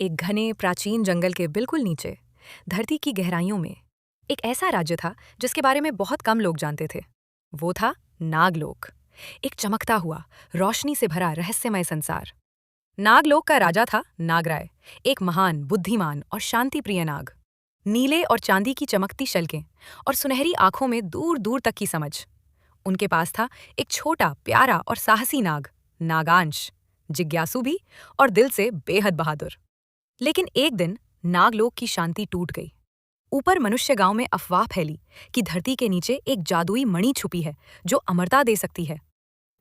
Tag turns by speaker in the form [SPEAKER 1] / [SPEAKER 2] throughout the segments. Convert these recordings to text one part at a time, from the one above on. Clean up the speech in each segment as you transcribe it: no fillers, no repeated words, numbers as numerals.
[SPEAKER 1] एक घने प्राचीन जंगल के बिल्कुल नीचे, धरती की गहराइयों में, एक ऐसा राज्य था जिसके बारे में बहुत कम लोग जानते थे। वो था नागलोक। एक चमकता हुआ, रोशनी से भरा रहस्यमय संसार। नागलोक का राजा था नागराय, एक महान, बुद्धिमान और शांतिप्रिय नाग। नीले और चांदी की चमकती शल्कें और सुनहरी आंखों में दूर दूर तक की समझ। उनके पास था एक छोटा, प्यारा और साहसी नाग, नागांश, जिज्ञासु भी और दिल से बेहद बहादुर। लेकिन एक दिन नागलोक की शांति टूट गई। ऊपर मनुष्य गांव में अफवाह फैली कि धरती के नीचे एक जादुई मणि छुपी है जो अमरता दे सकती है।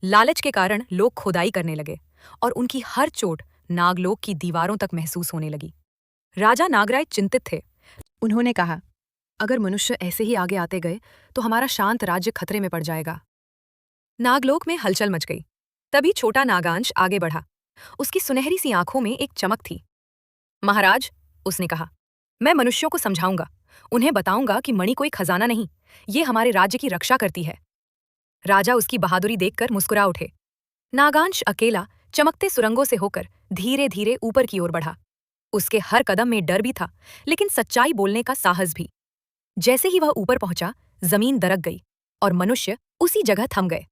[SPEAKER 1] लालच के कारण लोग खुदाई करने लगे और उनकी हर चोट नागलोक की दीवारों तक महसूस होने लगी। राजा नागराय चिंतित थे। उन्होंने कहा, अगर मनुष्य ऐसे ही आगे आते गए तो हमारा शांत राज्य खतरे में पड़ जाएगा। नागलोक में हलचल मच गई। तभी छोटा नागांश आगे बढ़ा। उसकी सुनहरी सी आंखों में एक चमक थी। महाराज, उसने कहा, मैं मनुष्यों को समझाऊंगा। उन्हें बताऊंगा कि मणि कोई खजाना नहीं, ये हमारे राज्य की रक्षा करती है। राजा उसकी बहादुरी देखकर मुस्कुरा उठे। नागांश अकेला चमकते सुरंगों से होकर धीरे धीरे ऊपर की ओर बढ़ा। उसके हर कदम में डर भी था, लेकिन सच्चाई बोलने का साहस भी। जैसे ही वह ऊपर पहुंचा, जमीन दरक गई और मनुष्य उसी जगह थम गए।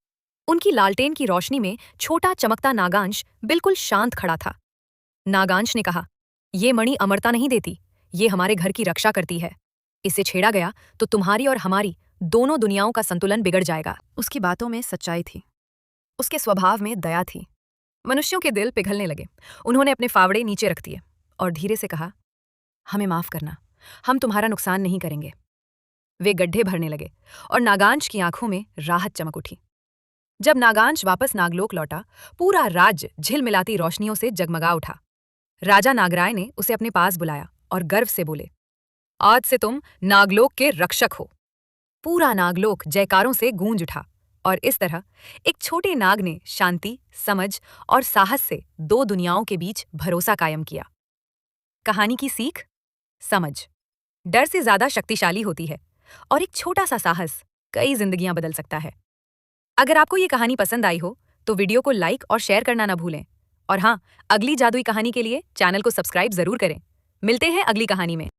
[SPEAKER 1] उनकी लालटेन की रोशनी में छोटा चमकता नागांश बिल्कुल शांत खड़ा था। नागांश ने कहा, ये मणि अमरता नहीं देती, ये हमारे घर की रक्षा करती है। इसे छेड़ा गया तो तुम्हारी और हमारी दोनों दुनियाओं का संतुलन बिगड़ जाएगा। उसकी बातों में सच्चाई थी, उसके स्वभाव में दया थी। मनुष्यों के दिल पिघलने लगे। उन्होंने अपने फावड़े नीचे रख दिए और धीरे से कहा, हमें माफ करना, हम तुम्हारा नुकसान नहीं करेंगे। वे गड्ढे भरने लगे और नागांश की आंखों में राहत चमक उठी। जब नागांश वापस नागलोक लौटा, पूरा राज्य झिलमिलाती रोशनियों से जगमगा उठा। राजा नागराय ने उसे अपने पास बुलाया और गर्व से बोले, आज से तुम नागलोक के रक्षक हो। पूरा नागलोक जयकारों से गूंज उठा और इस तरह एक छोटे नाग ने शांति, समझ और साहस से दो दुनियाओं के बीच भरोसा कायम किया। कहानी की सीख, समझ डर से ज्यादा शक्तिशाली होती है और एक छोटा सा साहस कई जिंदगियां बदल सकता है। अगर आपको ये कहानी पसंद आई हो तो वीडियो को लाइक और शेयर करना ना भूलें। और हाँ, अगली जादुई कहानी के लिए चैनल को सब्सक्राइब जरूर करें। मिलते हैं अगली कहानी में।